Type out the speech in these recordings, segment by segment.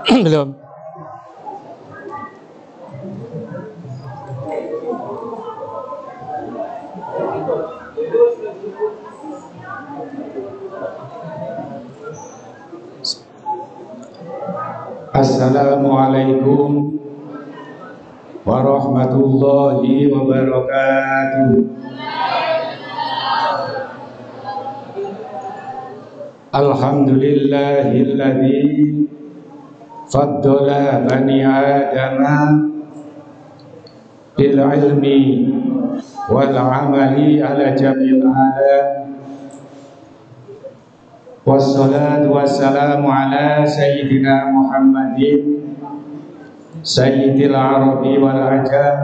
Belum. Assalamualaikum warahmatullahi wabarakatuh. Alhamdulillahilladzi faddala bani adama bil ilmi wal amali ala jamil alam. Wassalatu wassalamu ala sayyidina Muhammadin sayyidil arabi wal ajam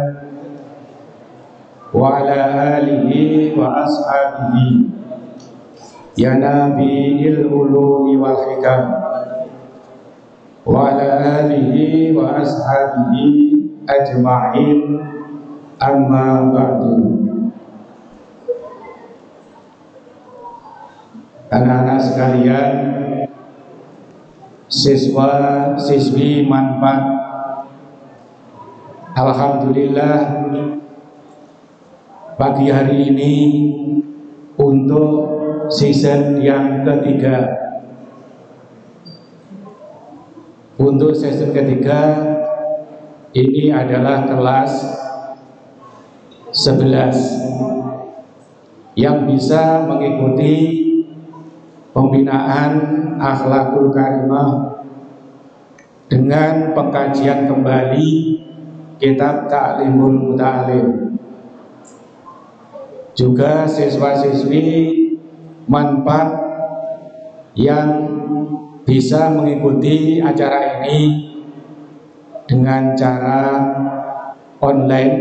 wa ala alihi wa ashabihi ya nabiyil ulumi wal hikam wa ala alihi wa ashabihi ajma'in, amma ba'du. Anak-anak sekalian, siswa siswi manfaat, alhamdulillah pagi hari ini untuk season yang ketiga. Untuk season ketiga ini adalah kelas 11 yang bisa mengikuti pembinaan akhlakul karimah dengan pengkajian kembali kitab Ta'limul Muta'alim. Juga siswa-siswi manfaat yang bisa mengikuti acara ini dengan cara online.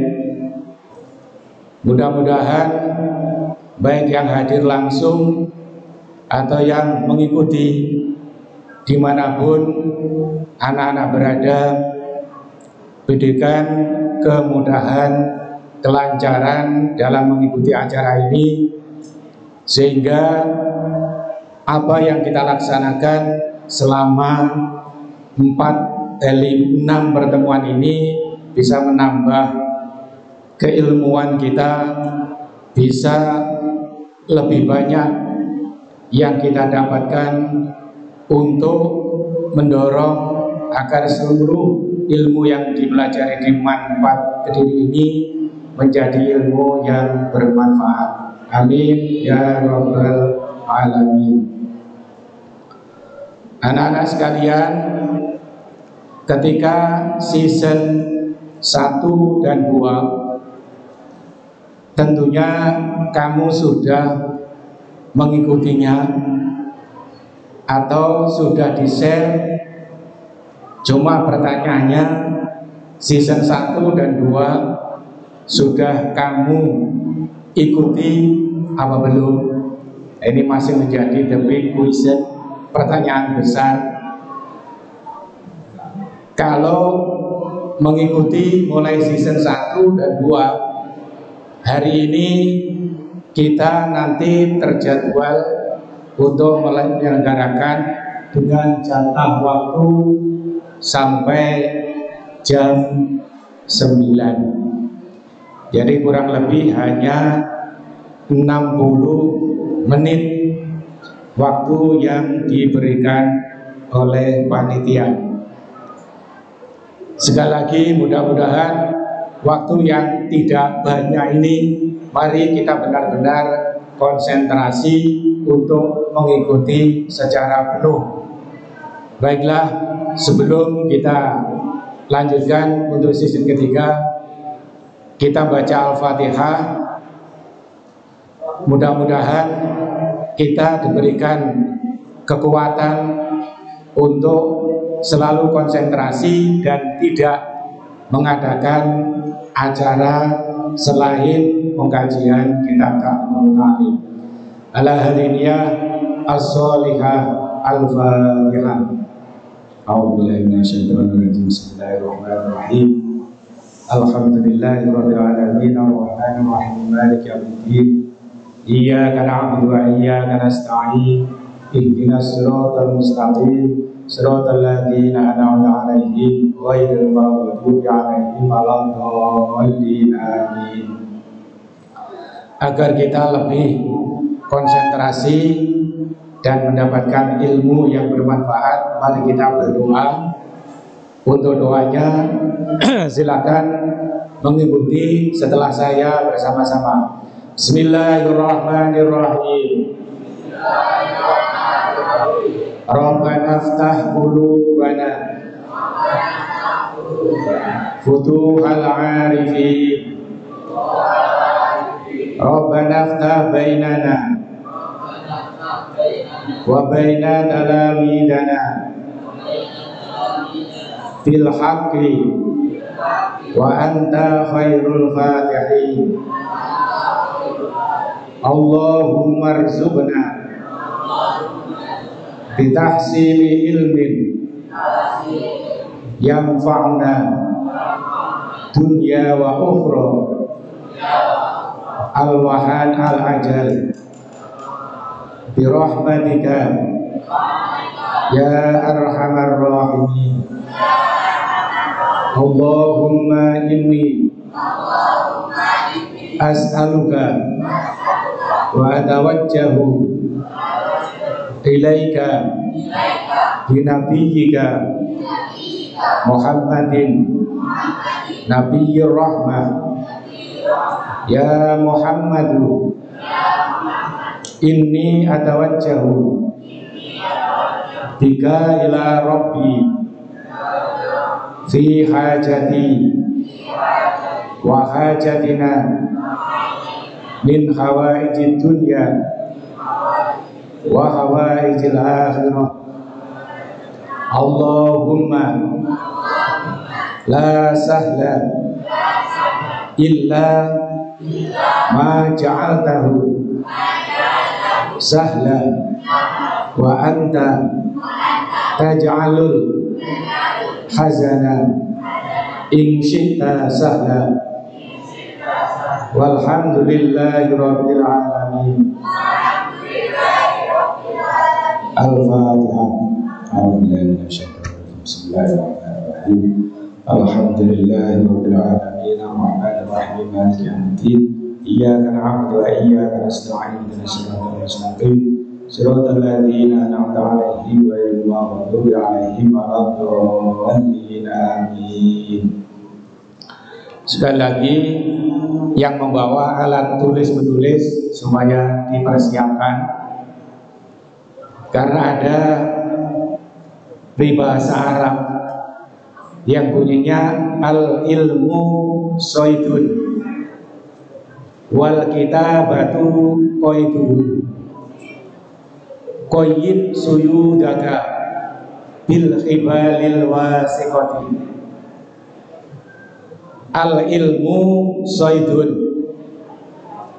Mudah-mudahan baik yang hadir langsung atau yang mengikuti dimanapun anak-anak berada, berikan kemudahan, kelancaran dalam mengikuti acara ini, sehingga apa yang kita laksanakan selama 6 pertemuan ini bisa menambah keilmuan kita, bisa lebih banyak yang kita dapatkan untuk mendorong agar seluruh ilmu yang dipelajari di manfaat Kediri ini menjadi ilmu yang bermanfaat. Amin ya rabbal alamin. Anak-anak sekalian, ketika season 1 dan 2 tentunya kamu sudah mengikutinya atau sudah di-share. Cuma pertanyaannya, season 1 dan 2 sudah kamu ikuti apa belum? Ini masih menjadi the big question, pertanyaan besar. Kalau mengikuti mulai season 1 dan 2, hari ini kita nanti terjadwal untuk menyelenggarakan dengan jatah waktu sampai jam 9. Jadi kurang lebih hanya 60 menit waktu yang diberikan oleh panitia. Sekali lagi mudah-mudahan waktu yang tidak banyak ini, mari kita benar-benar konsentrasi untuk mengikuti secara penuh. Baiklah, sebelum kita lanjutkan untuk season ketiga, kita baca Al-Fatihah. Mudah-mudahan kita diberikan kekuatan untuk selalu konsentrasi dan tidak mengadakan acara selain pengkajian kitab Ta'limul Muta'alim. Al-Hadiniyah As-Solihah Al-Fatihah. A'udzubillahi minasyaitonir rajim. Bismillahirrahmanirrahim. Alhamdulillahirabbil alamin arrahmanir rahim maliki yaumiddin. Iyyaka na'budu wa iyyaka nasta'in. Ihdinas siratal mustaqim. Shiratal ladzina an'amta 'alaihim ghairil maghdubi 'alaihim waladdallin. Amin. Agar kita lebih konsentrasi dan mendapatkan ilmu yang bermanfaat, mari kita berdoa. Untuk doanya silakan mengikuti setelah saya bersama-sama. Bismillahirrahmanirrahim. Rabbana iftah qulubana futuhal arifin. Rabbana iftah bainana wa baina talamidana fil haqqi wa anta khairul fatihin. Allahumma rzuqna bitahsili ilmin yanfa'una dunya wa ukhra al-wahan al-ajal birahmatika ya arhamar rahimin. Allahumma inni as'aluka wa atawajjahu ilaika binabiyyika Muhammadin nabiyyir rahmah. Ya Muhammadu inni atawajjahu bika ila rabbi fi hajati wa hajatina min hawaijid dunya wa hawaijil akhirah. Allahumma la sahla illa ma ja'altahu sahla wa anta taj'alul hazana in syi'ta sahla. Walhamdulillahi rabbil alamin. Al-Fatihah. Bismillahirrahmanirrahim. Alhamdulillahi rabbil alamin. Ar-Rahmanir Rahim. Maliki yaumiddin. Iyyaka na'budu wa iyyaka nasta'in. Ihdinas siratal mustaqim. Shiratal ladzina an'amta 'alaihim ghairil maghdubi 'alaihim waladdallin. Amin. Sekali lagi, yang membawa alat tulis menulis semuanya dipersiapkan, karena ada peribahasa Arab yang bunyinya al ilmu soidun wal kitabatu qaidun. Qayyid suyudaka bil khibalil wasiqati. Al ilmu soidun,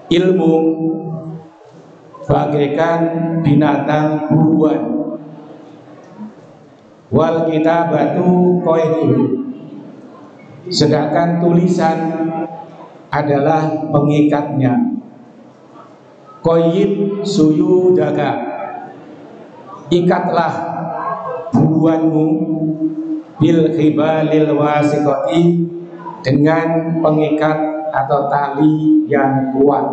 ilmu bagaikan binatang buruan. Wal kitabatu qaidun, sedangkan tulisan adalah pengikatnya. Qayyid suyudaka, ikatlah buruanmu bil khibalil wasiqati, dengan pengikat atau tali yang kuat.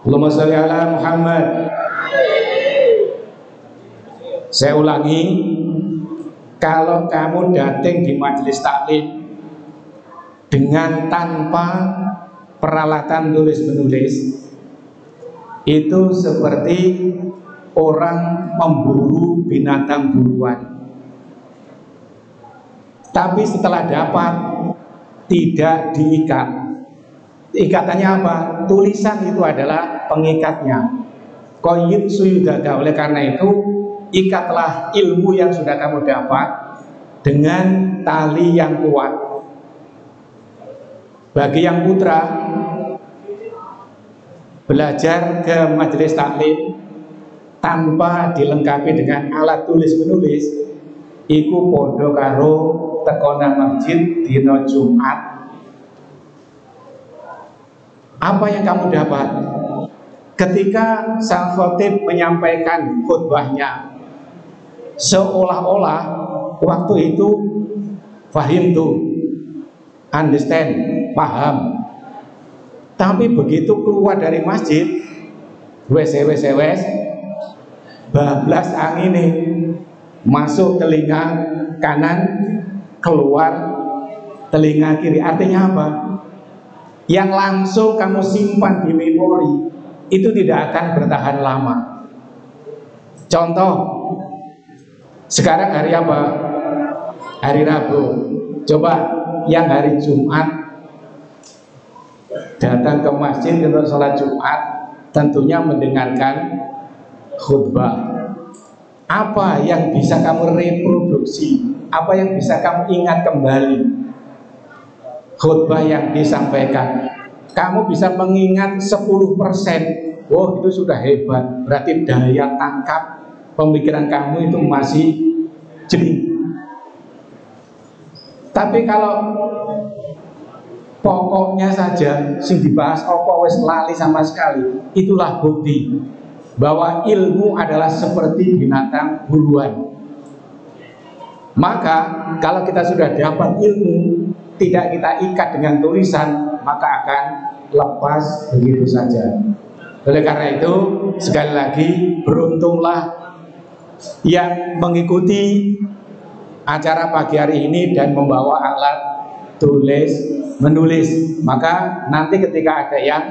Allahumma sholli ala Muhammad. Saya ulangi, kalau kamu datang di majelis taklim dengan tanpa peralatan tulis menulis, itu seperti orang memburu binatang buruan. Tapi setelah dapat, tidak diikat. Ikatannya apa? Tulisan itu adalah pengikatnya. Qayyid suyudaka. Oleh karena itu, ikatlah ilmu yang sudah kamu dapat dengan tali yang kuat. Bagi yang putra, belajar ke majelis taklim tanpa dilengkapi dengan alat tulis menulis, iku podo karo tekona masjid dino Jumat. Apa yang kamu dapat? ketika sang khotib menyampaikan khutbahnya, seolah-olah waktu itu fahim tuh, understand, paham. Tapi begitu keluar dari masjid, wes, bablas angin nih, masuk telinga kanan, keluar telinga kiri. Artinya apa? Yang langsung kamu simpan di memori itu tidak akan bertahan lama. Contoh, sekarang hari apa? Hari Rabu. Coba yang hari Jumat datang ke masjid untuk sholat Jumat, tentunya mendengarkan khutbah. Apa yang bisa kamu reproduksi? Apa yang bisa kamu ingat kembali? Khutbah yang disampaikan. Kamu bisa mengingat 10%. Wow, itu sudah hebat. Berarti daya tangkap pemikiran kamu itu masih jernih. Tapi kalau pokoknya saja sing dibahas apa wis lali sama sekali, itulah bukti bahwa ilmu adalah seperti binatang buruan. Maka kalau kita sudah dapat ilmu, tidak kita ikat dengan tulisan, maka akan lepas begitu saja. Oleh karena itu, sekali lagi, beruntunglah yang mengikuti acara pagi hari ini dan membawa alat tulis menulis. Maka nanti ketika ada yang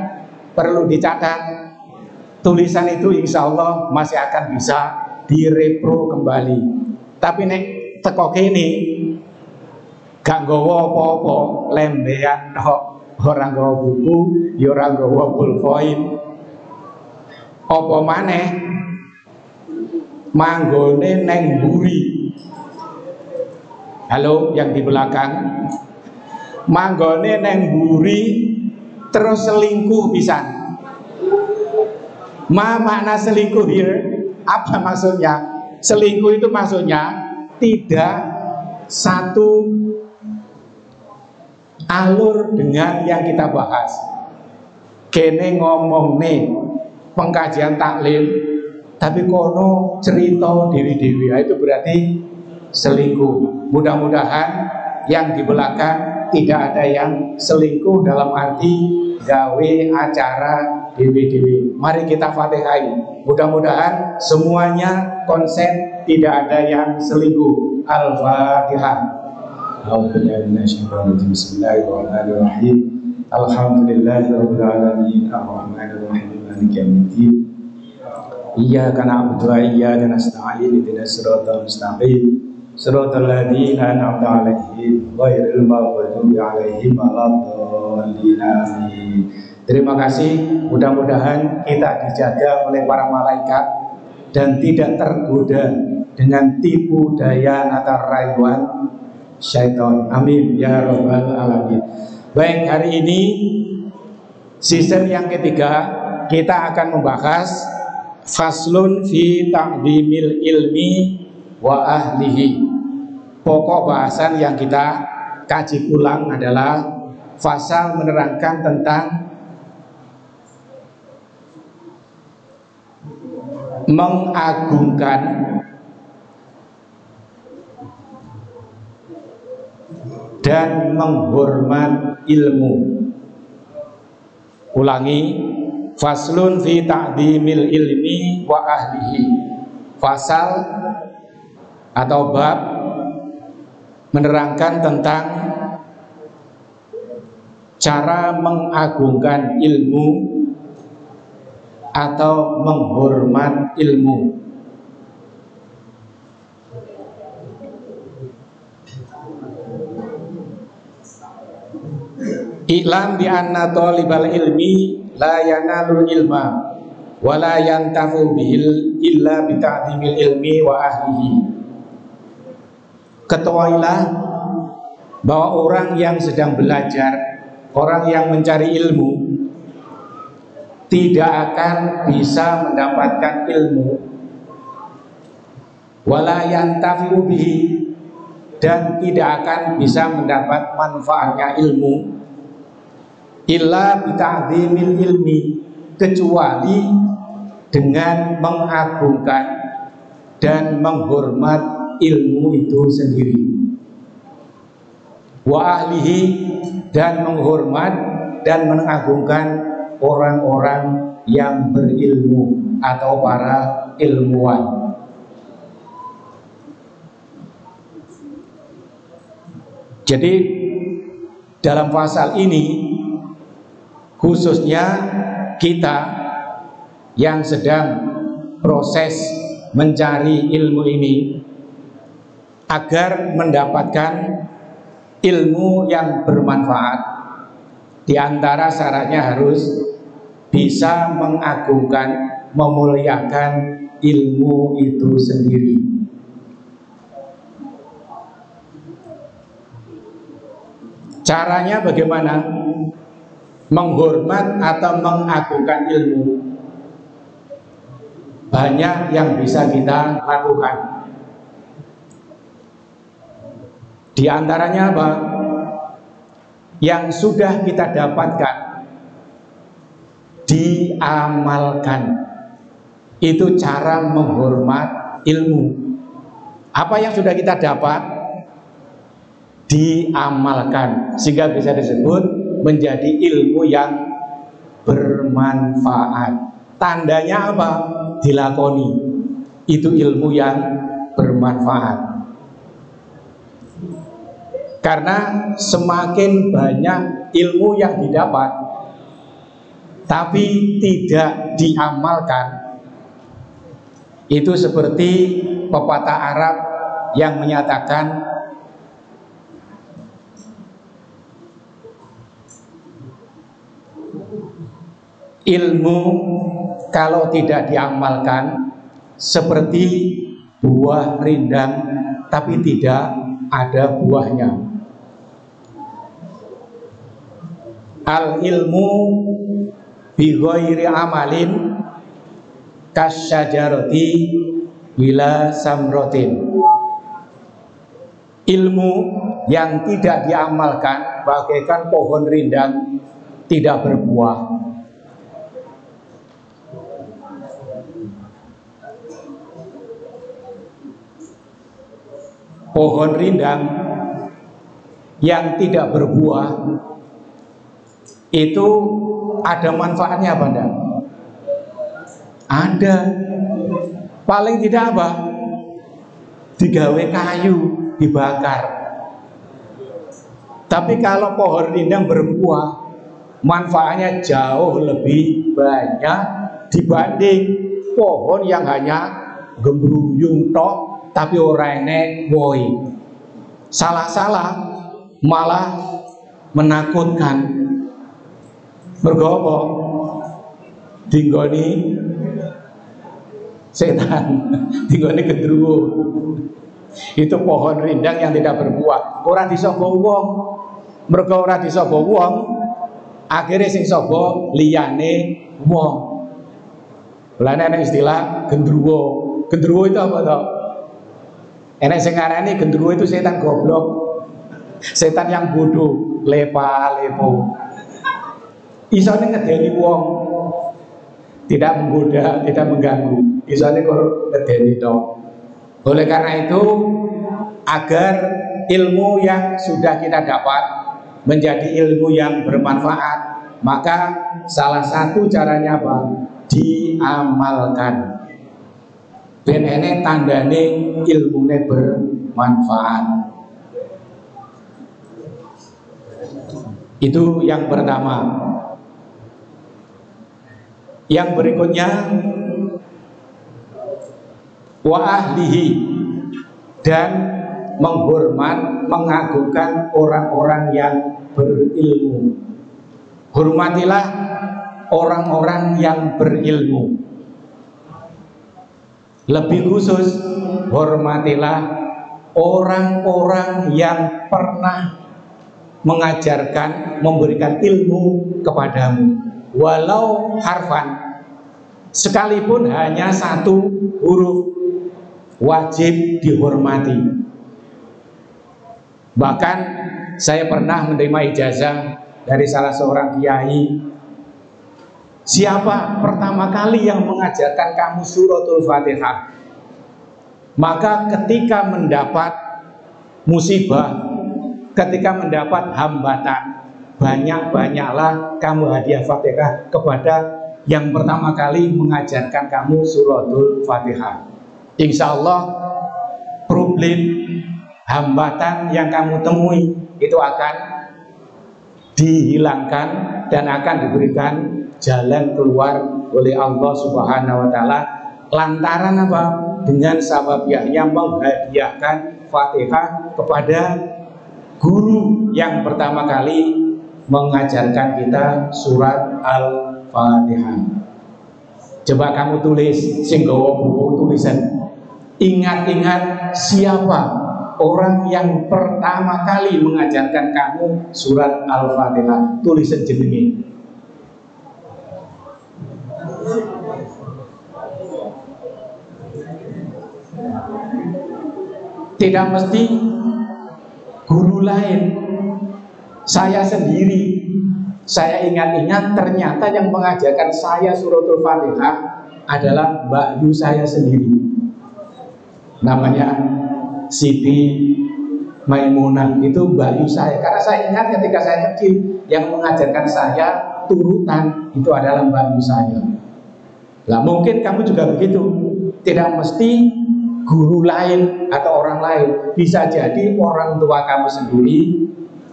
perlu dicatat, tulisan itu insya Allah masih akan bisa direpro kembali. Tapi nek teko kene gak nggawa apa-apa, lembean tok, ora nggawa buku, ya ora nggawa pulpoin. Apa maneh manggone neng mburi. Halo yang di belakang. Manggone neng mburi terus selingkuh pisan. Makna selingkuh here apa maksudnya? Selingkuh itu maksudnya tidak satu alur dengan yang kita bahas. Kene ngomong nih pengkajian taklim, tapi kono cerita dewi-dewi, itu berarti selingkuh. Mudah-mudahan yang di belakang tidak ada yang selingkuh dalam arti gawe acara dewi-dewi. Mari kita fatihai. Mudah-mudahan semuanya konsen tidak ada yang selingkuh. Al-Fatihah. Bismillahirrahmanirrahim. Alhamdulillahirabbil alamin arrahmanirrahim maliki yaumiddin. Iyyaka na'budu wa iyyaka nasta'in ihdinas siratal mustaqim siratal ladzina an'amta 'alaihim ghairil maghdubi 'alaihim waladdallin. Amin. Terima kasih. Mudah-mudahan kita dijaga oleh para malaikat dan tidak tergoda dengan tipu daya atau rayuan syaitan. Amin ya rabbal alamin. Baik, hari ini season yang ketiga kita akan membahas faslun fi ta'dhimil ilmi wa ahlihi. Pokok bahasan yang kita kaji ulang adalah fasal menerangkan tentang mengagungkan dan menghormat ilmu. Ulangi, faslun fi ta'dhimil ilmi wa ahlihi. Fasal atau bab menerangkan tentang cara mengagungkan ilmu atau menghormat ilmu. I'lam bi anna talibal ilmi la yanalul ilma wa la yantafu bihil illa bi ta'dhimil ilmi wa ahlihi. Ketahuilah bahwa orang yang sedang belajar, orang yang mencari ilmu tidak akan bisa mendapatkan ilmu wa la yantafu bihi, dan tidak akan bisa mendapat manfaatnya ilmu illa bita'dhimil ilmi, kecuali dengan mengagungkan dan menghormat ilmu itu sendiri. Wa ahlihi, dan menghormat dan mengagungkan orang-orang yang berilmu atau para ilmuwan. Jadi dalam pasal ini khususnya kita yang sedang proses mencari ilmu ini, agar mendapatkan ilmu yang bermanfaat, di antara syaratnya harus bisa mengagungkan, memuliakan ilmu itu sendiri. Caranya bagaimana? Menghormat atau mengagungkan ilmu, banyak yang bisa kita lakukan. Di antaranya apa? Yang sudah kita dapatkan, diamalkan. Itu cara menghormat ilmu. Apa yang sudah kita dapat, diamalkan, sehingga bisa disebut menjadi ilmu yang bermanfaat. Tandanya apa? Dilakoni. Itu ilmu yang bermanfaat. Karena semakin banyak ilmu yang didapat tapi tidak diamalkan, itu seperti pepatah Arab yang menyatakan ilmu kalau tidak diamalkan seperti buah rindang tapi tidak ada buahnya. Al ilmu bi ghairi amalin kasyajarati bila samrotin. Ilmu yang tidak diamalkan bagaikan pohon rindang tidak berbuah. Pohon rindang yang tidak berbuah itu ada manfaatnya apa enggak? Ada. Paling tidak apa? Digawe kayu, dibakar. Tapi kalau pohon rindang berbuah, manfaatnya jauh lebih banyak dibanding pohon yang hanya gembruyung tok tapi ora enek woi. Salah-salah malah menakutkan. Mergo dinggoni setan, dinggoni gendruwo. Itu pohon rindang yang tidak berbuah. Ora disapa wong. Mergo ora disapa wong, akhirnya sing sapa liyane wong. Lah nek istilah gendruwo. Gendruwo itu apa toh? Enek sing ngarani gendruwo itu setan goblok. Setan yang bodoh, lepa-lepo. Isane ngedeni wong, tidak menggoda, tidak mengganggu. Isane kok ngedeni tok. Oleh karena itu, agar ilmu yang sudah kita dapat menjadi ilmu yang bermanfaat, maka salah satu caranya apa? Diamalkan. Ben ene tandane ilmune bermanfaat. Itu yang pertama. Yang berikutnya, wa ahlihi, dan menghormat, mengagungkan orang-orang yang berilmu. Hormatilah orang-orang yang berilmu. Lebih khusus, hormatilah orang-orang yang pernah mengajarkan, memberikan ilmu kepadamu. Walau harfan, sekalipun hanya satu huruf, wajib dihormati. Bahkan saya pernah menerima ijazah dari salah seorang kiai Siapa pertama kali yang mengajarkan kamu suratul Fatihah? Maka ketika mendapat musibah, ketika mendapat hambatan, banyak-banyaklah kamu hadiah Fatihah kepada yang pertama kali mengajarkan kamu suratul Fatihah. Insya Allah problem, hambatan yang kamu temui itu akan dihilangkan dan akan diberikan jalan keluar oleh Allah Subhanahu wa Ta'ala. Lantaran apa? Dengan sababiahnya menghadiahkan Fatihah kepada guru yang pertama kali mengajarkan kita surat Al-Fatihah. Coba kamu tulis, sing gawa buku tulisan. Ingat-ingat siapa orang yang pertama kali mengajarkan kamu surat Al-Fatihah. Tulisan jenenge. Tidak mesti guru lain, saya sendiri. Saya ingat-ingat ternyata yang mengajarkan saya suratul Fatihah adalah Mbak Yu saya sendiri. Namanya Siti Maimunah, itu Mbak Yu saya. Karena saya ingat ketika saya kecil yang mengajarkan saya turutan itu adalah Mbak Yu saya. Nah mungkin kamu juga begitu. Tidak mesti guru lain atau orang lain, bisa jadi orang tua kamu sendiri,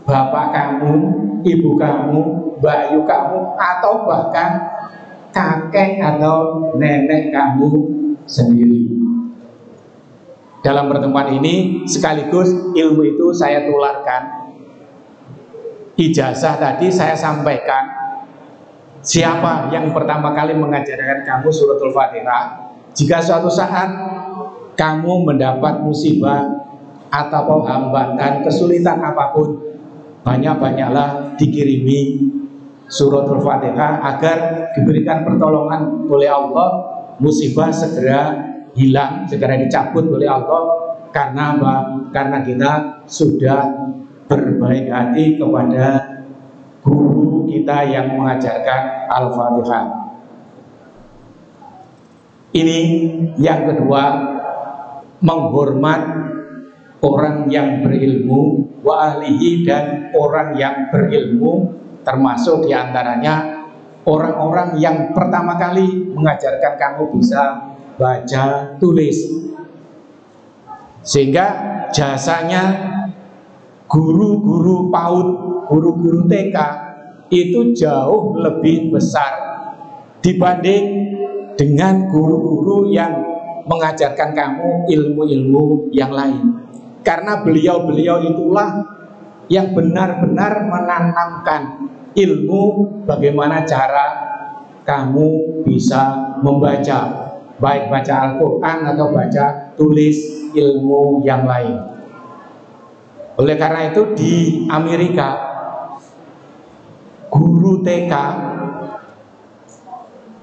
bapak kamu, ibu kamu, mbak Yu kamu, atau bahkan kakek atau nenek kamu sendiri. Dalam pertemuan ini sekaligus ilmu itu saya tularkan. Ijazah tadi saya sampaikan, siapa yang pertama kali mengajarkan kamu suratul Fatihah. Jika suatu saat kamu mendapat musibah atau hambatan, kesulitan apapun, banyak-banyaklah dikirimi suratul Fatihah agar diberikan pertolongan oleh Allah, musibah segera hilang, segera dicabut oleh Allah. Karena apa? Karena kita sudah berbaik hati kepada guru kita yang mengajarkan Al-Fatihah. Ini yang kedua, menghormat orang yang berilmu, wa ahlihi, dan orang yang berilmu, termasuk diantaranya orang-orang yang pertama kali mengajarkan kamu bisa baca tulis. Sehingga jasanya guru-guru PAUD, guru-guru TK itu jauh lebih besar dibanding dengan guru-guru yang mengajarkan kamu ilmu-ilmu yang lain. Karena beliau-beliau itulah yang benar-benar menanamkan ilmu bagaimana cara kamu bisa membaca, baik baca Al-Quran atau baca tulis ilmu yang lain. Oleh karena itu di Amerika guru TK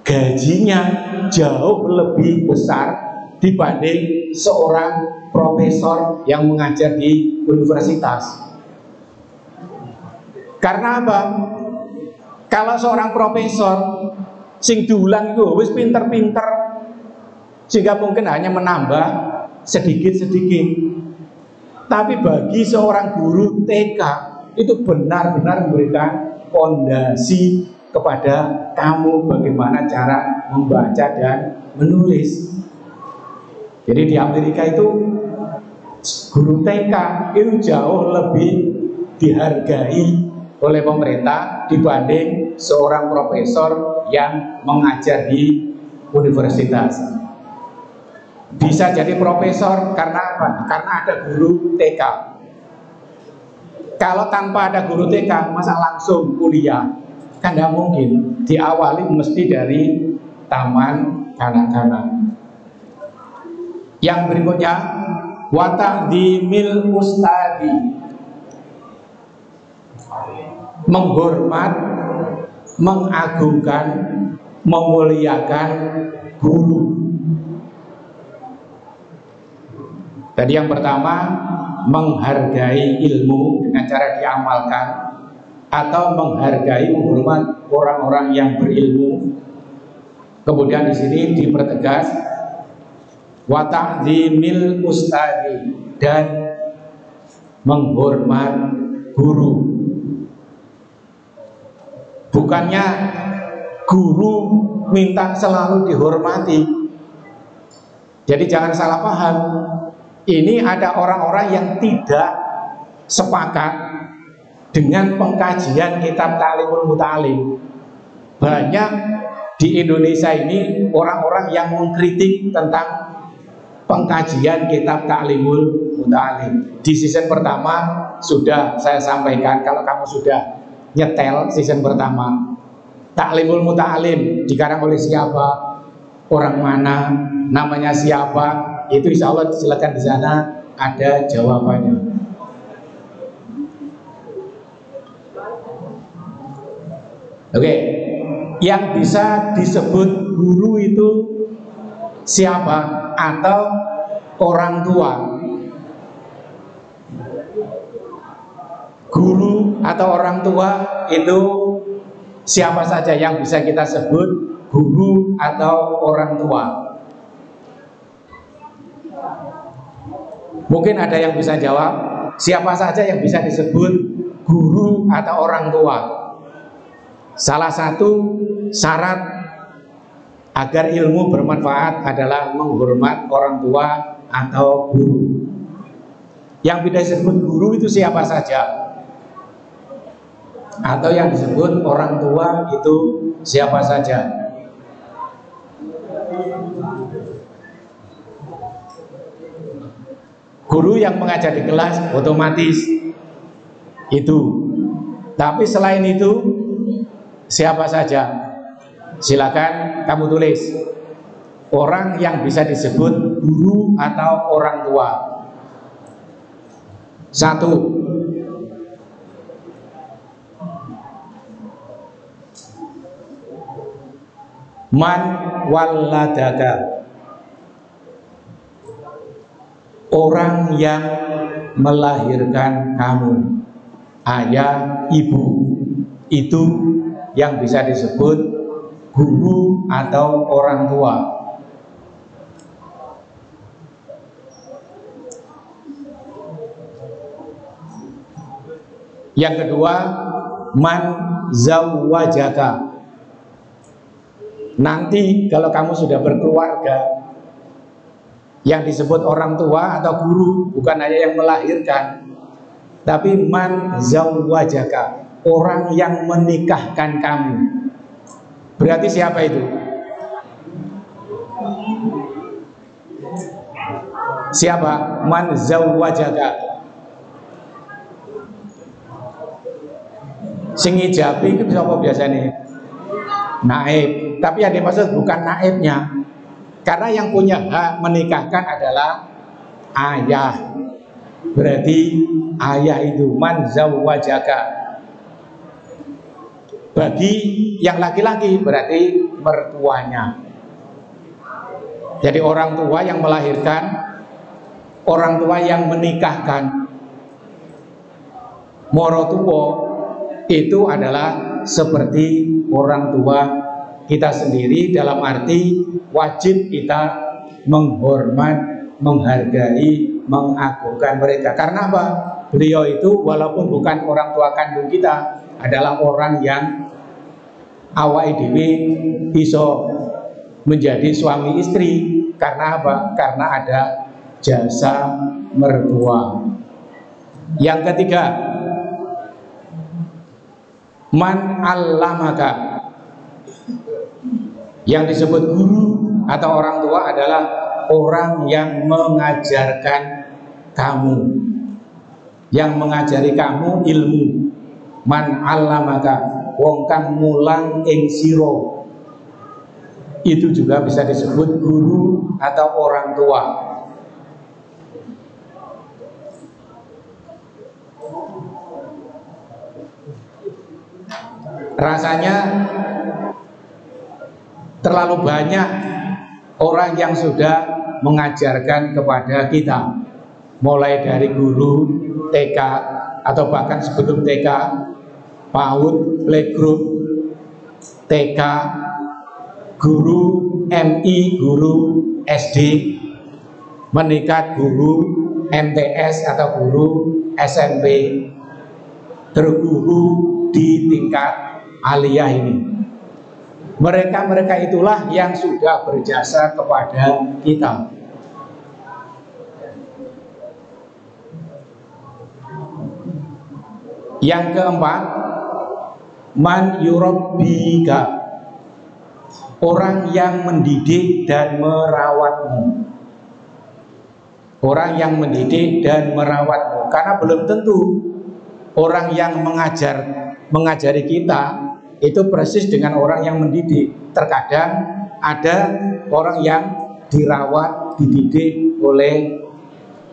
gajinya jauh lebih besar dibanding seorang profesor yang mengajar di universitas. Karena apa? Kalau seorang profesor sing diulang itu wis pinter-pinter, sehingga mungkin hanya menambah sedikit-sedikit. Tapi bagi seorang guru TK itu benar-benar memberikan fondasi kepada kamu bagaimana cara membaca dan menulis. Jadi di Amerika itu guru TK itu jauh lebih dihargai oleh pemerintah dibanding seorang profesor yang mengajar di universitas. Bisa jadi profesor karena apa? Karena ada guru TK. Kalau tanpa ada guru TK, masa langsung kuliah? Kan tidak mungkin. Diawali mesti dari taman kanak-kanak. Yang berikutnya, wa ta'dhimil ustadi, menghormat, mengagungkan, memuliakan guru. Tadi yang pertama, menghargai ilmu dengan cara diamalkan, atau menghargai, menghormat orang-orang yang berilmu. Kemudian di sini dipertegas wa ta'zimil ustadi, dan menghormat guru. Bukannya guru minta selalu dihormati. Jadi jangan salah paham. Ini ada orang-orang yang tidak sepakat dengan pengkajian kitab Ta'limul Muta'alim. Banyak di Indonesia ini orang-orang yang mengkritik tentang pengkajian kitab Ta'limul Muta'alim. Di season pertama sudah saya sampaikan, kalau kamu sudah nyetel season pertama, Ta'limul Muta'alim dikarang oleh siapa, orang mana, namanya siapa, itu insya Allah silakan di sana ada jawabannya. Oke, yang bisa disebut guru itu siapa? Atau orang tua. Guru atau orang tua itu siapa saja yang bisa kita sebut guru atau orang tua? Mungkin ada yang bisa jawab, siapa saja yang bisa disebut guru atau orang tua? Salah satu syarat agar ilmu bermanfaat adalah menghormat orang tua atau guru. Yang bisa disebut guru itu siapa saja? Atau yang disebut orang tua itu siapa saja? Guru yang mengajar di kelas otomatis itu. Tapi selain itu siapa saja? Silakan kamu tulis orang yang bisa disebut guru atau orang tua. 1. Man walladaka, orang yang melahirkan kamu, ayah, ibu, itu yang bisa disebut guru atau orang tua. Yang kedua, man zawwajaka. Nanti kalau kamu sudah berkeluarga, yang disebut orang tua atau guru bukan hanya yang melahirkan, tapi man zawwajaka, orang yang menikahkan kamu. Berarti siapa itu? Siapa? Man zawwajaka. Sing ijabi itu siapa biasanya? Naib. Tapi yang dimaksud bukan naibnya, karena yang punya hak menikahkan adalah ayah. Berarti ayah itu man zawwajaka. Bagi yang laki-laki berarti mertuanya. Jadi orang tua yang melahirkan, orang tua yang menikahkan. Morotuwo itu adalah seperti orang tua kita sendiri, dalam arti wajib kita menghormat, menghargai, mengagungkan mereka. Karena apa? Beliau itu walaupun bukan orang tua kandung kita, adalah orang yang awake dhewe iso menjadi suami istri. Karena apa? Karena ada jasa mertua. Yang ketiga, man allamaka. Yang disebut guru atau orang tua adalah orang yang mengajarkan kamu, yang mengajari kamu ilmu. Man allamaka, wong kang mulang ing sira, itu juga bisa disebut guru atau orang tua. Rasanya terlalu banyak orang yang sudah mengajarkan kepada kita, mulai dari guru TK atau bahkan sebelum TK, PAUD, playgroup, TK, guru MI, guru SD, meningkat guru MTS atau guru SMP, terguru di tingkat aliyah ini. Mereka itulah yang sudah berjasa kepada kita. Yang keempat, man yurabbika, orang yang mendidik dan merawatmu. Orang yang mendidik dan merawatmu, karena belum tentu orang yang mengajari kita itu persis dengan orang yang mendidik. Terkadang ada orang yang dirawat, dididik oleh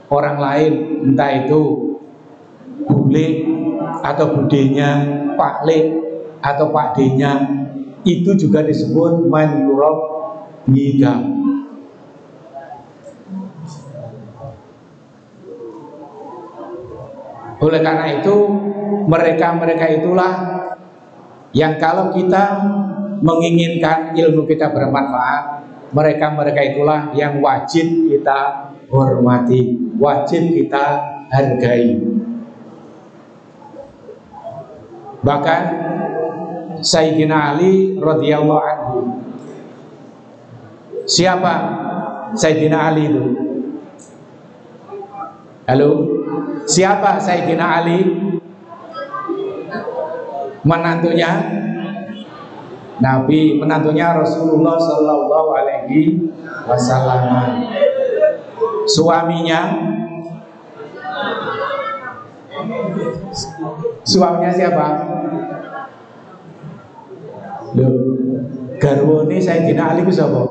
orang lain, entah itu bule atau budenya, pak le atau pak d-nya, itu juga disebut man yurabbika. Oleh karena itu, mereka itulah yang kalau kita menginginkan ilmu kita bermanfaat, mereka itulah yang wajib kita hormati, wajib kita hargai. Bahkan Sayyidina Ali radhiyallahu anhu. Siapa Sayyidina Ali itu? Halo? Siapa Sayyidina Ali? Menantunya Nabi, menantunya Rasulullah Sallallahu Alaihi Wasallam. Suaminya siapa? Loh, garwane Sayyidina Ali ku sapa?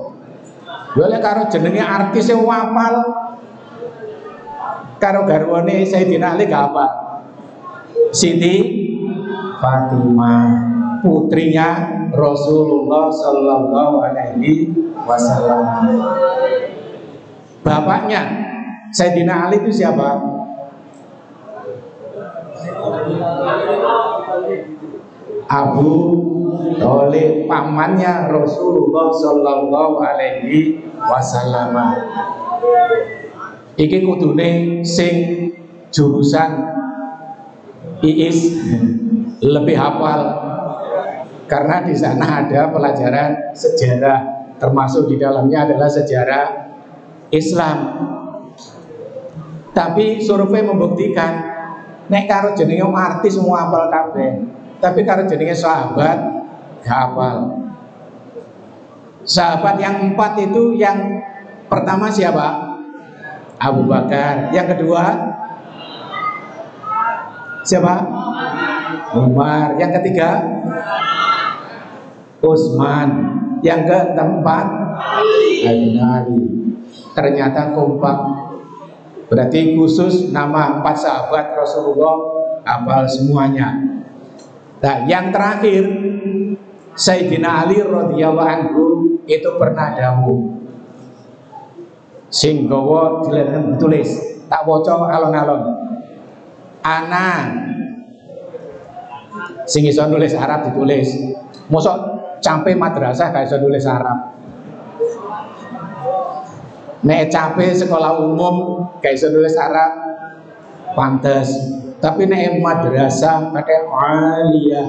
Boleh karo jenenge artis yang wapal, karo garwane Sayyidina Ali gak apa? Siti Fatimah, putrinya Rasulullah Sallallahu Alaihi Wasallam. Bapaknya Sayyidina Ali itu siapa? Abu Thalib, pamannya Rasulullah Sallallahu Alaihi Wasallam. Iki kudune sing jurusan IIS lebih hafal, karena di sana ada pelajaran sejarah, termasuk di dalamnya adalah sejarah Islam. Tapi survei membuktikan nek karo jenenge artis semua hafal kabeh, tapi karo jenenge sahabat gak hafal. Sahabat yang 4 itu, yang pertama siapa? Abu Bakar. Yang kedua siapa? Umar. Yang ketiga Utsman. Yang keempat Ali. Ternyata kompak. Berarti khusus nama 4 sahabat Rasulullah hafal semuanya. Nah, yang terakhir Sayyidina Ali radhiyallahu anhu itu pernah dawuh, sing gawa ditulis, tak waca alon-alon. Ana sing iso nulis Arab ditulis. Mosok campe madrasah gak iso nulis Arab. Nek campe sekolah umum gak iso nulis Arab, pantes. Tapi nek madrasah pakai aliyah,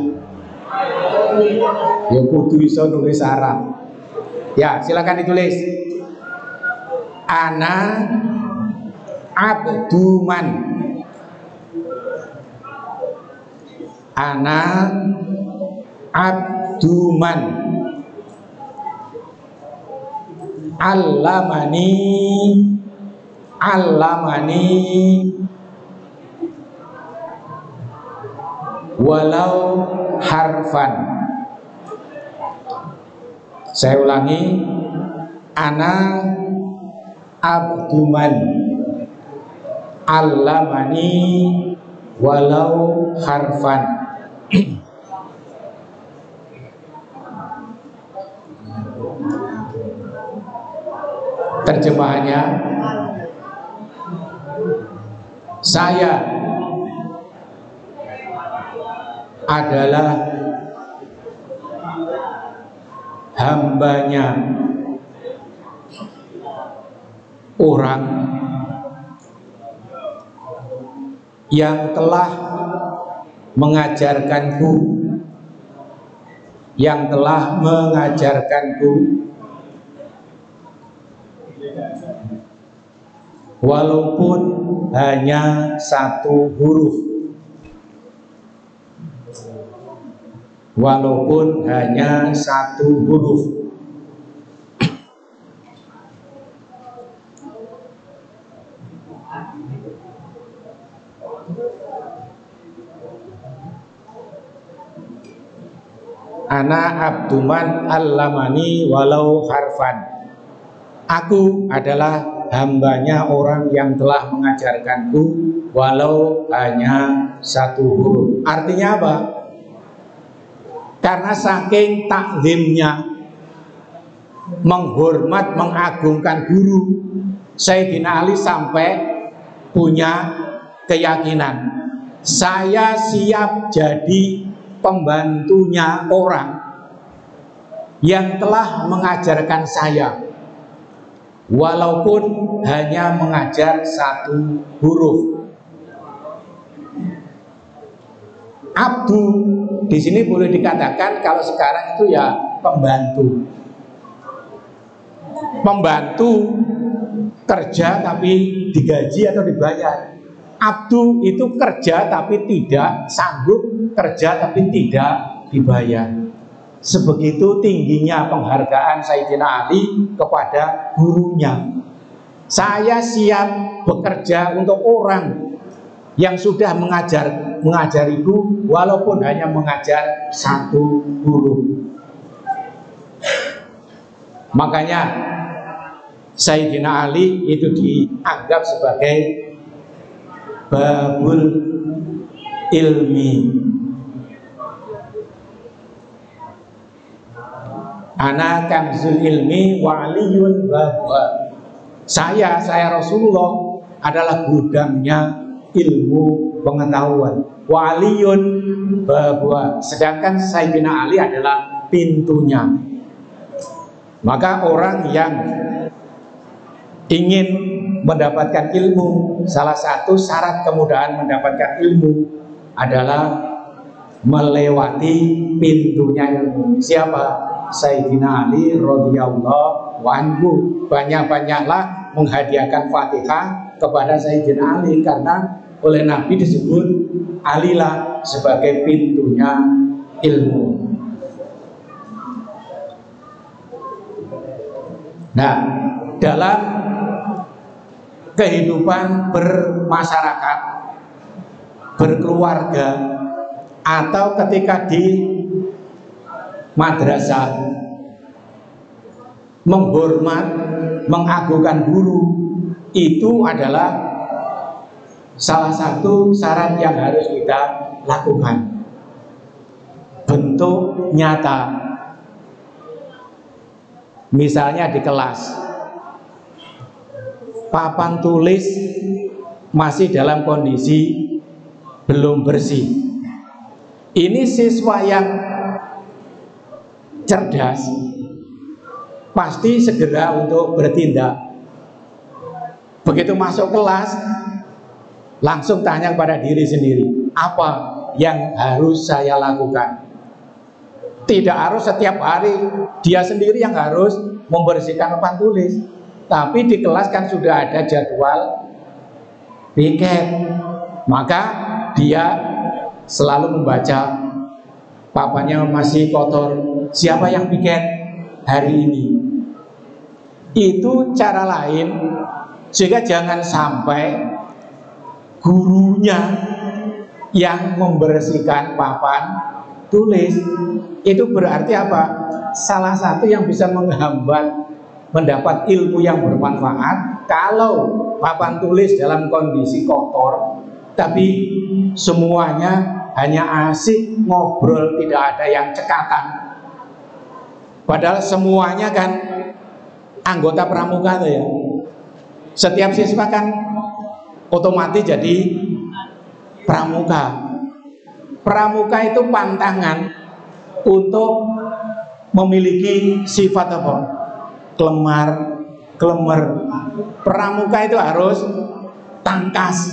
ya kudu iso nulis Arab. Ya, silakan ditulis. Ana abduman. Ana abduman allamani walau harfan. Saya ulangi, ana abduman allamani walau harfan. Terjemahannya, saya adalah hambanya orang yang telah mengajarkanku, walaupun hanya satu huruf, Ana abduman allamani walau harfan. Aku adalah hambanya orang yang telah mengajarkanku walau hanya satu huruf. Artinya apa? Karena saking takzimnya, menghormat, mengagungkan guru, Sayyidina Ali sampai punya keyakinan, saya siap jadi pembantunya orang yang telah mengajarkan saya walaupun hanya mengajar satu huruf. Abdu di sini boleh dikatakan kalau sekarang itu ya pembantu kerja tapi digaji atau dibayar. Abdu itu kerja tapi tidak sanggup, kerja tapi tidak dibayar. Sebegitu tingginya penghargaan Sayyidina Ali kepada gurunya. Saya siap bekerja untuk orang yang sudah mengajariku walaupun hanya mengajar satu huruf. Makanya Sayyidina Ali itu dianggap sebagai babul ilmi. Ana kanzul ilmi wa aliyun babwa. Saya Rasulullah adalah gudangnya ilmu pengetahuan. Wa aliyun babwa. Sedangkan Sayyidina Ali adalah pintunya. Maka orang yang ingin mendapatkan ilmu, salah satu syarat kemudahan mendapatkan ilmu adalah melewati pintunya ilmu. Siapa? Sayyidina Ali radhiyallahu anhu. Banyak-banyaklah menghadiahkan Fatihah kepada Sayyidina Ali karena oleh Nabi disebut Alilah sebagai pintunya ilmu. Nah, dalam kehidupan bermasyarakat, berkeluarga, atau ketika di madrasah, menghormat, mengagungkan guru, itu adalah salah satu syarat yang harus kita lakukan. Bentuk nyata, misalnya di kelas, papan tulis masih dalam kondisi belum bersih. Ini siswa yang cerdas pasti segera untuk bertindak. Begitu masuk kelas, langsung tanya kepada diri sendiri, apa yang harus saya lakukan? Tidak harus setiap hari dia sendiri yang harus membersihkan papan tulis, tapi di kelas kan sudah ada jadwal piket, maka dia selalu membaca, papannya masih kotor, siapa yang piket hari ini? Itu cara lain sehingga jangan sampai gurunya yang membersihkan papan tulis. Itu berarti apa? Salah satu yang bisa menghambat mendapat ilmu yang bermanfaat kalau papan tulis dalam kondisi kotor, tapi semuanya hanya asik ngobrol, tidak ada yang cekatan. Padahal semuanya kan anggota pramuka tuh ya. Setiap siswa kan otomatis jadi pramuka. Pramuka itu pantangan untuk memiliki sifat apa? Kelemar, kelemer. Pramuka itu harus tangkas,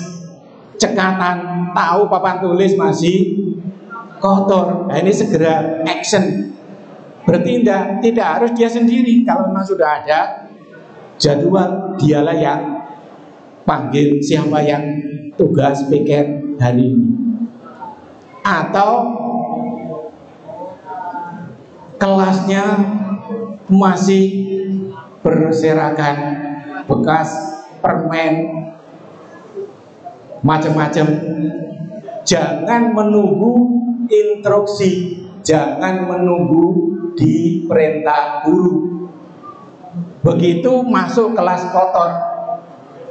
cekatan, tahu papan tulis masih kotor. Nah, ini segera action, bertindak. Tidak harus dia sendiri. Kalau memang sudah ada jadwal, dialah yang panggil siapa yang tugas piket hari ini. Atau kelasnya masih berserakan bekas permen macam-macam, jangan menunggu instruksi, jangan menunggu diperintah guru. Begitu masuk kelas kotor,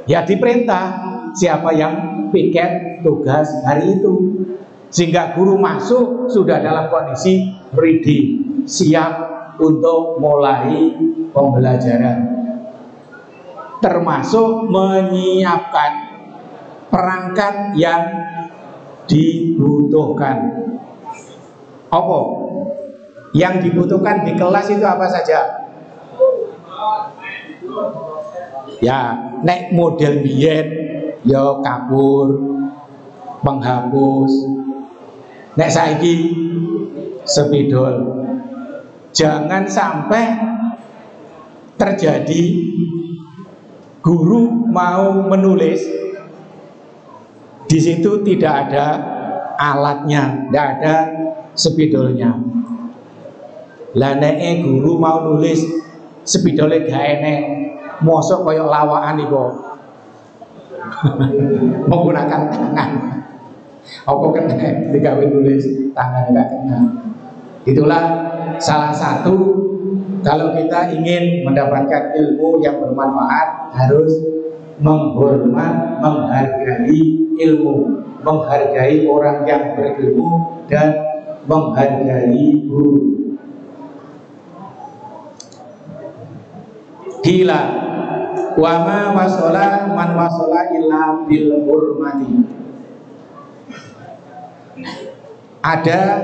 ya diperintah siapa yang piket tugas hari itu, sehingga guru masuk sudah dalam kondisi ready, siap untuk mulai pembelajaran, termasuk menyiapkan perangkat yang dibutuhkan. Apa yang dibutuhkan di kelas itu apa saja? Ya, nek model biyen ya kapur, penghapus. Nek saiki spidol. Jangan sampai terjadi guru mau menulis, di situ tidak ada alatnya, tidak ada spidolnya. Lah nek guru mau nulis spidolnya gak enek, mosok koyok lawakan iku. Menggunakan tangan. Apa kena digawe nulis tangan enggak kena. Itulah salah satu, kalau kita ingin mendapatkan ilmu yang bermanfaat harus menghormat, menghargai ilmu, menghargai orang yang berilmu, dan menghargai guru. Gila wama wasola man wasola illa bil hurmati. Ada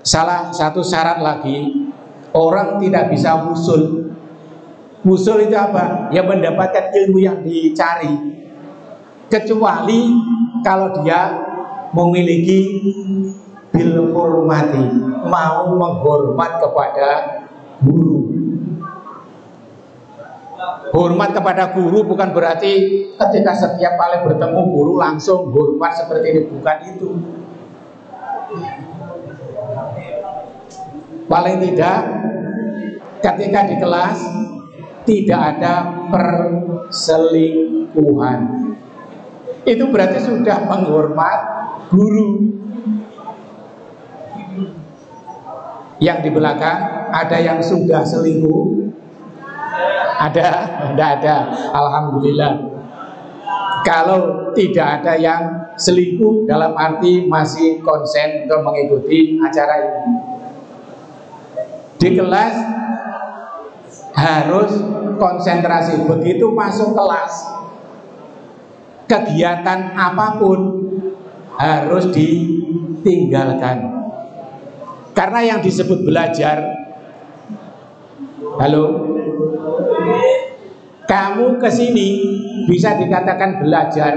salah satu syarat lagi, orang tidak bisa wusul. Wusul itu apa? Ya mendapatkan ilmu yang dicari, kecuali kalau dia memiliki bil hurmati, mau menghormat kepada guru. Hormat kepada guru bukan berarti ketika setiap kali bertemu guru langsung hormat seperti ini, bukan itu. Paling tidak ketika di kelas tidak ada perselingkuhan, itu berarti sudah menghormat guru. Yang di belakang ada yang sudah selingkuh? Ada? Tidak ada. Alhamdulillah. Kalau tidak ada yang selingkuh, dalam arti masih konsen untuk mengikuti acara ini. Di kelas harus konsentrasi. Begitu masuk kelas, kegiatan apapun harus ditinggalkan. Karena yang disebut belajar, halo, kamu kesini bisa dikatakan belajar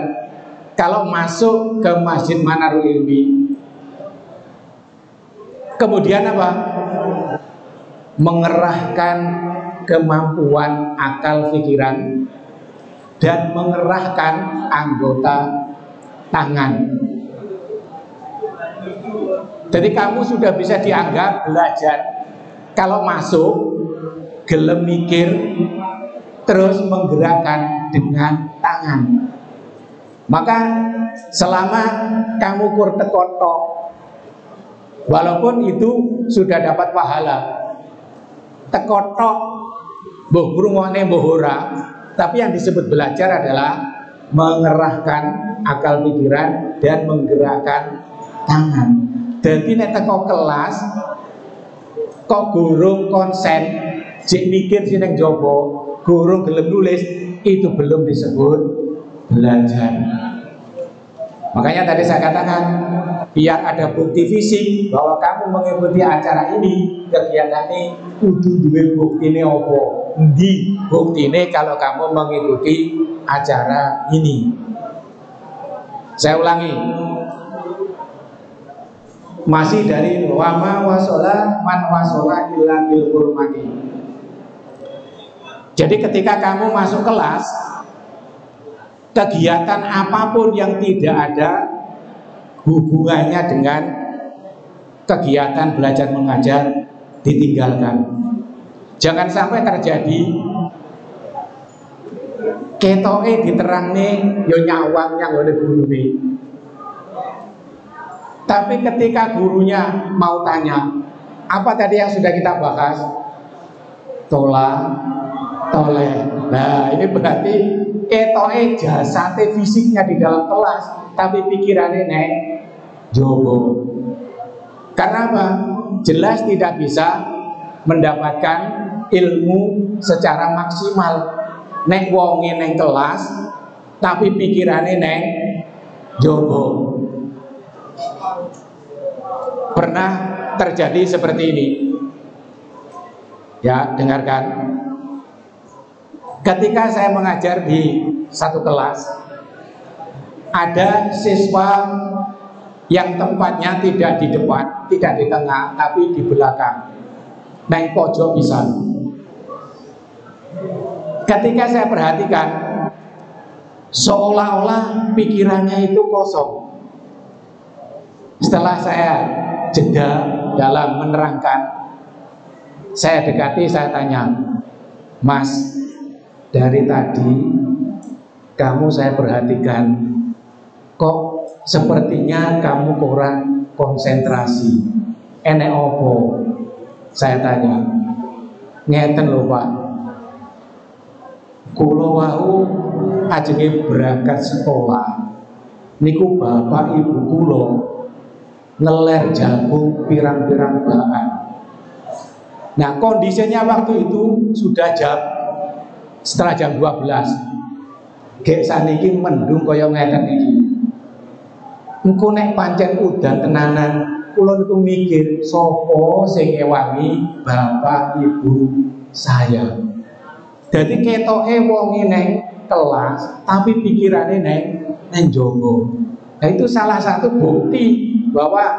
kalau masuk ke Masjid Manarul Ilmi. Kemudian apa? Mengerahkan kemampuan akal pikiran dan mengerahkan anggota tangan. Jadi kamu sudah bisa dianggap belajar kalau masuk gelem mikir terus menggerakkan dengan tangan. Maka selama kamu kur tekotok, walaupun itu sudah dapat pahala, tekotok mbah ngrungokne mbah ora, tapi yang disebut belajar adalah mengerahkan akal pikiran dan menggerakkan tangan. Jadi nek teko kelas kok gurung konsen, jek mikir sing nang jaba, gurung gelem nulis, itu belum disebut belajar. Makanya tadi saya katakan, biar ada bukti fisik bahwa kamu mengikuti acara ini, kegiatan ini, kudu duwe buktine opo. Di buktine kalau kamu mengikuti acara ini. Saya ulangi, masih dari wama wasola man wasola illa bil hurmati. Jadi ketika kamu masuk kelas, kegiatan apapun yang tidak ada hubungannya dengan kegiatan belajar mengajar ditinggalkan. Jangan sampai terjadi ketoke diterangne yo nyawang yang oleh guru nih. Tapi ketika gurunya mau tanya, apa tadi yang sudah kita bahas? Toleh. Nah, ini berarti ketoke jasate fisiknya di dalam kelas, tapi pikirannya nek jowo. Karena apa? Jelas tidak bisa mendapatkan ilmu secara maksimal. Nek wonge neng kelas, tapi pikirannya neng jowo. Pernah terjadi seperti ini. Ya, dengarkan. Ketika saya mengajar di satu kelas, ada siswa yang tempatnya tidak di depan, tidak di tengah, tapi di belakang, neng pojok bisa. Ketika saya perhatikan, seolah-olah pikirannya itu kosong. Setelah saya jeda dalam menerangkan, saya dekati, saya tanya, Mas, dari tadi kamu saya perhatikan, kok sepertinya kamu kurang konsentrasi. Enek opo? Saya tanya. Ngeten lho Pak, kula wau ajenge berangkat sekolah niku bapak ibu kula ngeler jagung pirang-pirang bahan. Nah, kondisinya waktu itu sudah setelah jam 12. Gek saniki mendung kaya ngeten iki. Engko nek pancen udan tenanan, kula niku mikir sapa sing ngewangi bapak ibu saya. Jadi ketoke wonge neng kelas, tapi pikirane neng jowo. Nah, itu salah satu bukti bahwa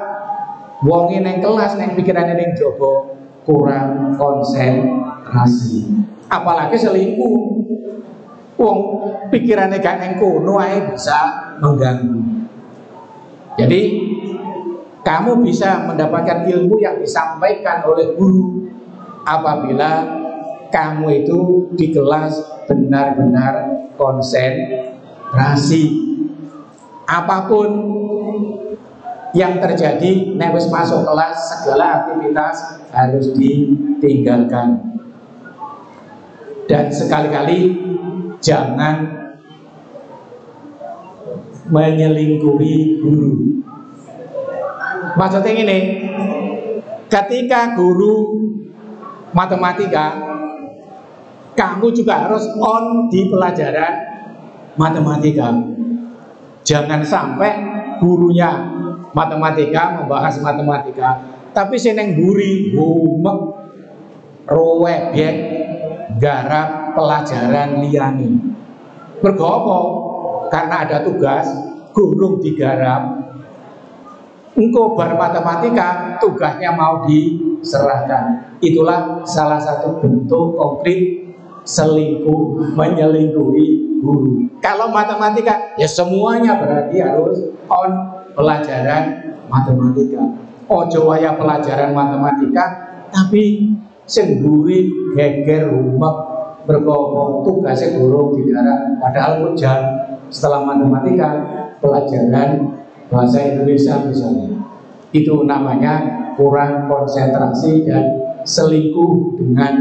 wonge neng kelas, neng pikirane neng jowo, kurang konsentrasi. Apalagi selingkuh, wong pikirannya gak neng kono ae bisa mengganggu. Jadi kamu bisa mendapatkan ilmu yang disampaikan oleh guru apabila kamu itu di kelas benar-benar konsentrasi. Apapun yang terjadi, nek wis masuk kelas, segala aktivitas harus ditinggalkan. Dan sekali-kali jangan menyelingkuhi guru. Maksudnya ini, ketika guru matematika, kamu juga harus on di pelajaran matematika. Jangan sampai gurunya matematika membahas matematika, tapi seneng guri gumek rowebek garap pelajaran liyane. Bergopo karena ada tugas gurung digarap. Engko bar matematika tugasnya mau diserahkan. Itulah salah satu bentuk konkret selingkuh, menyelingkuhi guru. Kalau matematika ya semuanya berarti harus on pelajaran matematika. Ojo waya pelajaran matematika tapi sing mburi geger rumek berkowo tugasnya gurung digarap. Padahal jam setelah matematika pelajaran bahasa Indonesia misalnya, itu namanya kurang konsentrasi dan selingkuh dengan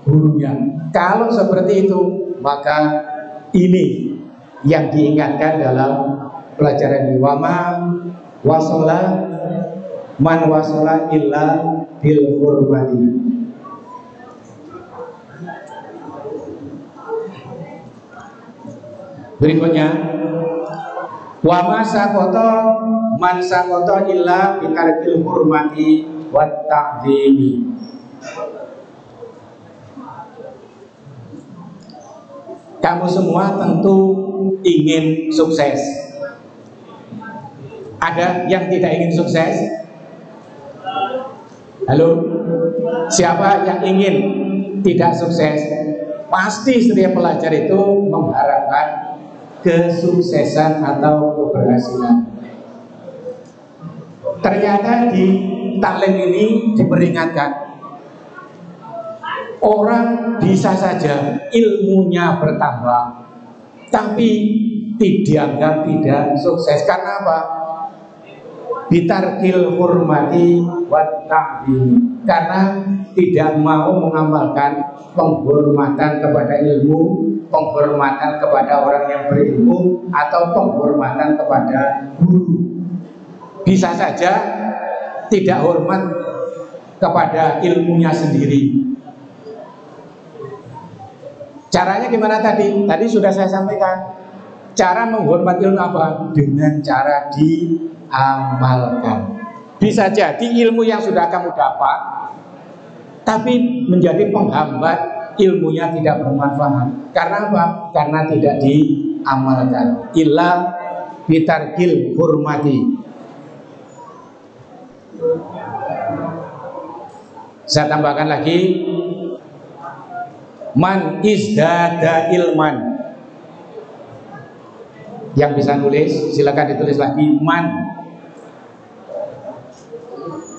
gurunya. Kalau seperti itu, maka ini yang diingatkan dalam pelajaran wama wasola man wasola illa bil hurmati. Berikutnya, Wa ma saqata man saqata illa bitarkil hurmati wat ta'zimi. Kamu semua tentu ingin sukses. Ada yang tidak ingin sukses? Halo? Siapa yang ingin tidak sukses? Pasti setiap pelajar itu mengharapkan kesuksesan atau keberhasilan. Ternyata di taklim ini diperingatkan, orang bisa saja ilmunya bertambah, tapi dianggap tidak sukses. Karena apa? Bitarkil hurmati wat ta'zim, karena tidak mau mengamalkan penghormatan kepada ilmu, penghormatan kepada orang yang berilmu, atau penghormatan kepada guru. Bisa saja tidak hormat kepada ilmunya sendiri. Caranya gimana tadi? Tadi sudah saya sampaikan. Cara menghormati ilmu apa? Dengan cara diamalkan. Bisa jadi ilmu yang sudah kamu dapat, tapi menjadi penghambat, ilmunya tidak bermanfaat. Karena apa? Karena tidak diamalkan. Illa bitarkil hurmati. Saya tambahkan lagi, man izdada ilman. Yang bisa nulis silakan ditulis lagi, man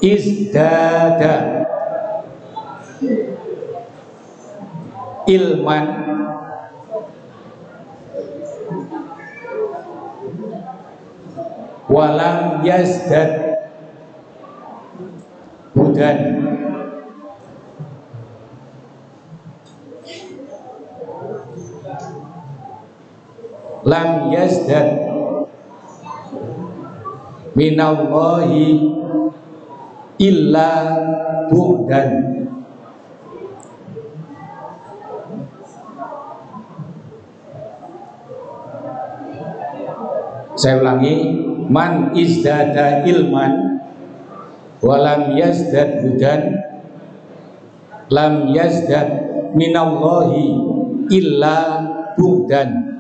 izdada ilman walam yazdad hudan. Lam yazdad minallahi illa bu'dan. Saya ulangi, man izdada ilman walam yazdad hudan lam yazdad minallahi illa bu'dan.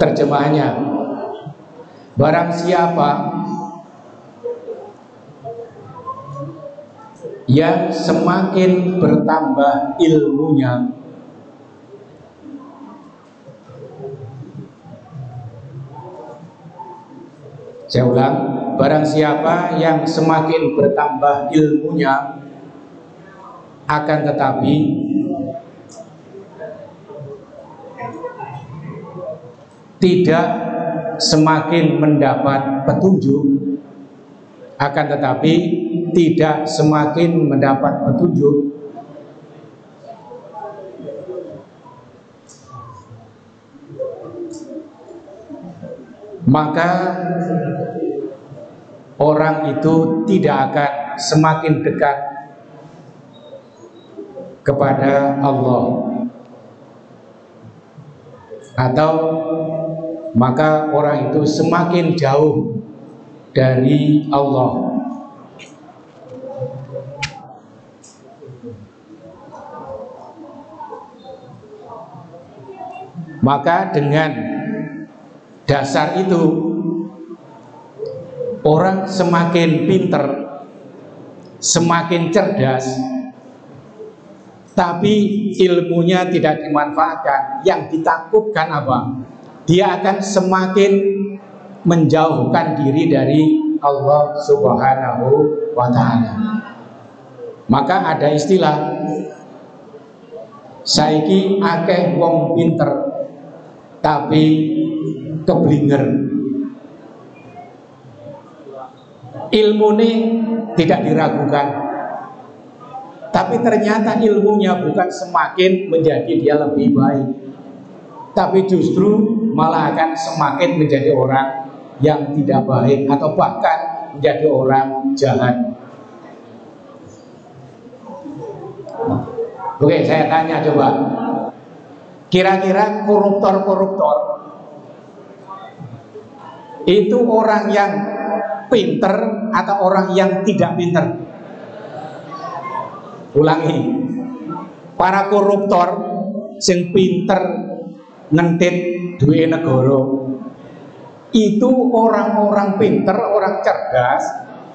Terjemahannya, barang siapa yang semakin bertambah ilmunya, saya ulang, barang siapa yang semakin bertambah ilmunya, akan tetapi tidak semakin mendapat petunjuk, akan tetapi tidak semakin mendapat petunjuk, maka orang itu tidak akan semakin dekat kepada Allah, atau maka orang itu semakin jauh dari Allah. Maka dengan dasar itu, orang semakin pinter, semakin cerdas, tapi ilmunya tidak dimanfaatkan. Yang ditakutkan apa? Dia akan semakin menjauhkan diri dari Allah Subhanahu wa ta'ala. Maka ada istilah, saiki akeh wong pinter tapi keblinger. Ilmune tidak diragukan, tapi ternyata ilmunya bukan semakin menjadi dia lebih baik, tapi justru malah akan semakin menjadi orang yang tidak baik, atau bahkan menjadi orang jahat. Oke, saya tanya coba. Kira-kira koruptor-koruptor itu orang yang pinter atau orang yang tidak pinter? Ulangi. Para koruptor sing pinter nentit duit negara itu orang-orang pinter, orang cerdas,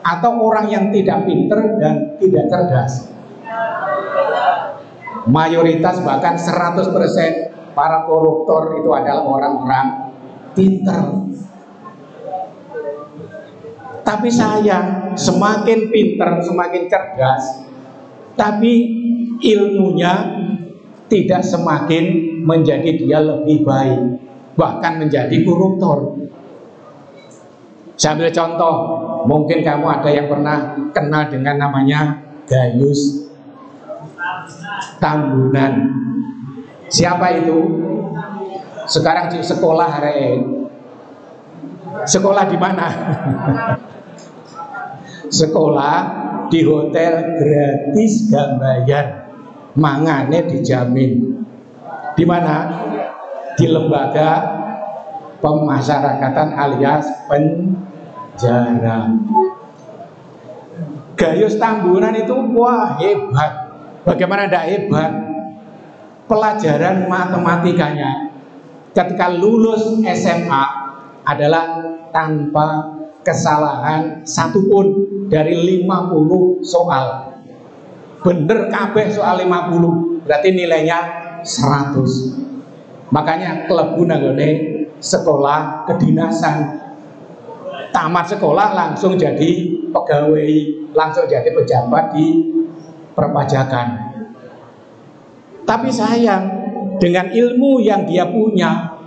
atau orang yang tidak pinter dan tidak cerdas? Mayoritas bahkan 100% para koruptor itu adalah orang-orang pinter. Tapi sayang, semakin pinter, semakin cerdas, tapi ilmunya tidak semakin menjadi dia lebih baik, bahkan menjadi koruptor. Saya ambil contoh, mungkin kamu ada yang pernah kenal dengan namanya Gayus Tambunan. Siapa itu? Sekarang di sekolah hari. Sekolah di mana? Sekolah di hotel gratis gak bayar, mangane dijamin. Di mana? Di lembaga pemasyarakatan alias penjara. Gayus Tambunan itu wah hebat. Bagaimana tidak hebat? Pelajaran matematikanya ketika lulus SMA adalah tanpa kesalahan satupun dari 50 soal. Bener kabeh soal 50, berarti nilainya 100. Makanya klebu nanggone sekolah kedinasan. Tamat sekolah langsung jadi pegawai, langsung jadi pejabat di perpajakan. Tapi sayang, dengan ilmu yang dia punya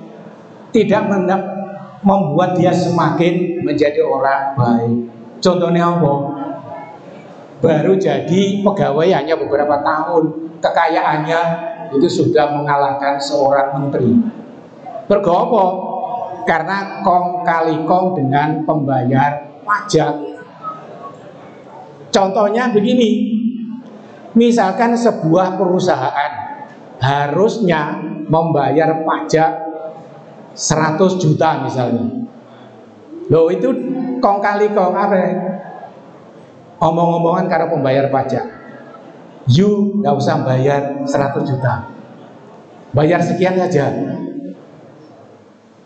tidak membuat dia semakin menjadi orang baik. Contohnya apa? Baru jadi pegawai hanya beberapa tahun, kekayaannya itu sudah mengalahkan seorang menteri. Bergopo? Karena kong kali kong dengan pembayar pajak. Contohnya begini, misalkan sebuah perusahaan harusnya membayar pajak 100 juta misalnya. Loh itu kong kali kong apa? Omong-omongan karena pembayar pajak. You gak usah bayar 100 juta, bayar sekian saja.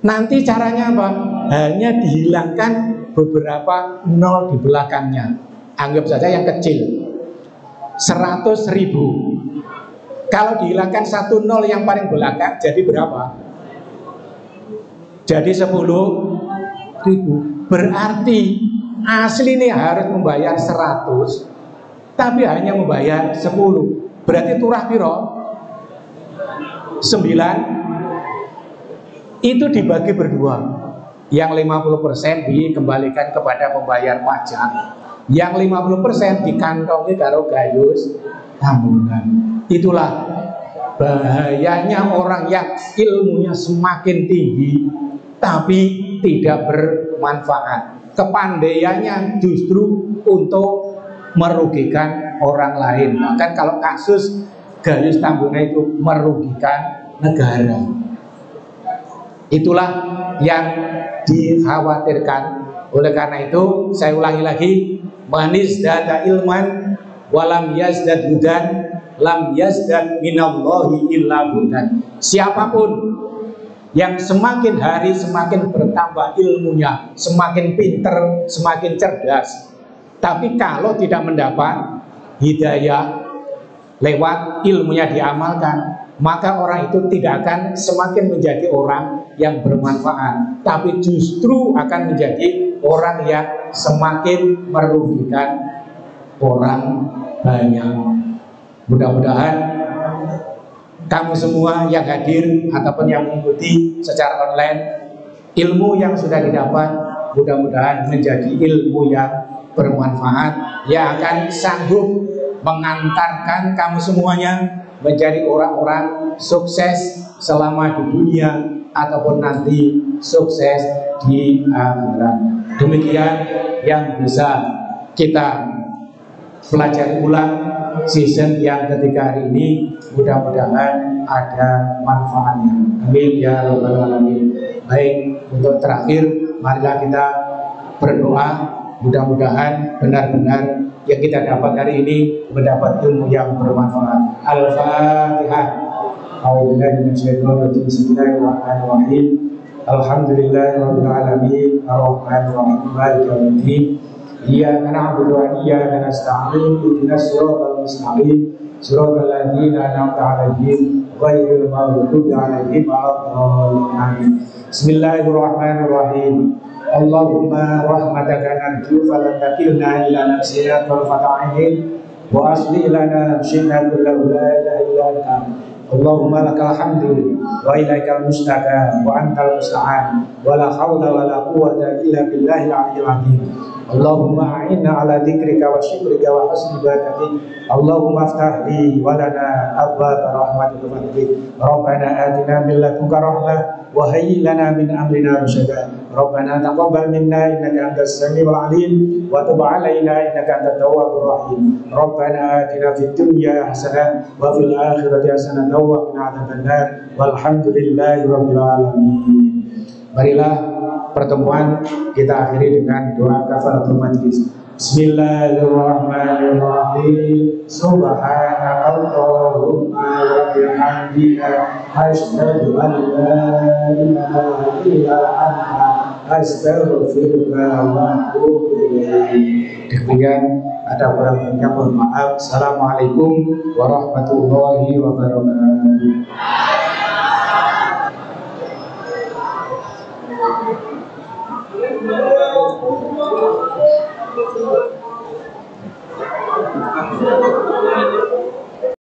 Nanti caranya apa? Hanya dihilangkan beberapa nol di belakangnya. Anggap saja yang kecil 100.000. Kalau dihilangkan 1 nol yang paling belakang jadi berapa? Jadi 10.000. Berarti asli ini harus membayar 100, tapi hanya membayar 10. Berarti turah piro? 9. Itu dibagi berdua. Yang 50% dikembalikan kepada pembayar pajak, yang 50% dikantongi karo Gayus Tambunan. Itulah bahayanya orang yang ilmunya semakin tinggi tapi tidak bermanfaat. Kepandaiannya justru untuk merugikan orang lain. Bahkan kalau kasus Gayus Tambunan itu merugikan negara. Itulah yang dikhawatirkan. Oleh karena itu saya ulangi lagi, manis dada ilman walam yazdad hudan lam yazdad minallahi illa hudan. Siapapun yang semakin hari semakin bertambah ilmunya, semakin pinter, semakin cerdas, tapi kalau tidak mendapat hidayah lewat ilmunya diamalkan, maka orang itu tidak akan semakin menjadi orang yang bermanfaat, tapi justru akan menjadi orang yang semakin merugikan orang banyak. Mudah-mudahan kamu semua yang hadir ataupun yang mengikuti secara online, ilmu yang sudah didapat mudah-mudahan menjadi ilmu yang bermanfaat, yang akan sanggup mengantarkan kamu semuanya menjadi orang-orang sukses selama di dunia ataupun nanti sukses di akhirat. Demikian yang bisa kita pelajari ulang season yang ketiga hari ini mudah-mudahan ada manfaatnya. Amin ya rabbal alamin. Baik, untuk terakhir marilah kita berdoa, mudah-mudahan benar-benar yang kita dapat hari ini mendapat ilmu yang bermanfaat. Al-Fatihah. A'udzubillahi minasyaitonir rajim. Bismillahirrahmanirrahim. Alhamdulillahirabbil alamin. Arrahmanir rahim. Maliki yaumiddin. Iyyaka na'budu wa iyyaka nasta'in. Ihdinas siratal mustaqim. Siratal ladzina an'amta 'alaihim ghairil maghdubi 'alaihim waladdallin. Bismillahirrahmanirrahim. Allahumma rahmataka narju falan takilna ila nafsina tarfata 'ainin wa aslih lana syinna kullahu la ilaha illa anta. Allahumma lakal hamdu wa ilaikal mustaka wa antal musta'an wa la hawla wa la quwwata illa billahil 'aliyyil 'azim. Allahumma a'inna ala dzikrika wa syukrika wa husni ibadatik. Allahumma aftah li wa lana abwaaba rahmatika wa fadlik. Rabbana atina min ladunka rahmah wa hayyi lana min amrina rasyada. Rabbana taqabbal minna innaka antas samiul alim wa tub 'alaina innaka antat tawwabur rahim. Rabbana atina fid dunya hasanah wa fil akhirati hasanah wa qina adzabannar. Walhamdulillahi rabbil alamin. Marilah pertemuan kita akhiri dengan doa kafaratul majlis. Bismillahirrahmanirrahim. Subhanakallahumma wa bihamdika asyhadu an la ilaha illa anta astaghfiruka wa atubu ilaik. Demikian ada kurang-kurangnya mohon maaf. Assalamualaikum warahmatullahi wabarakatuh.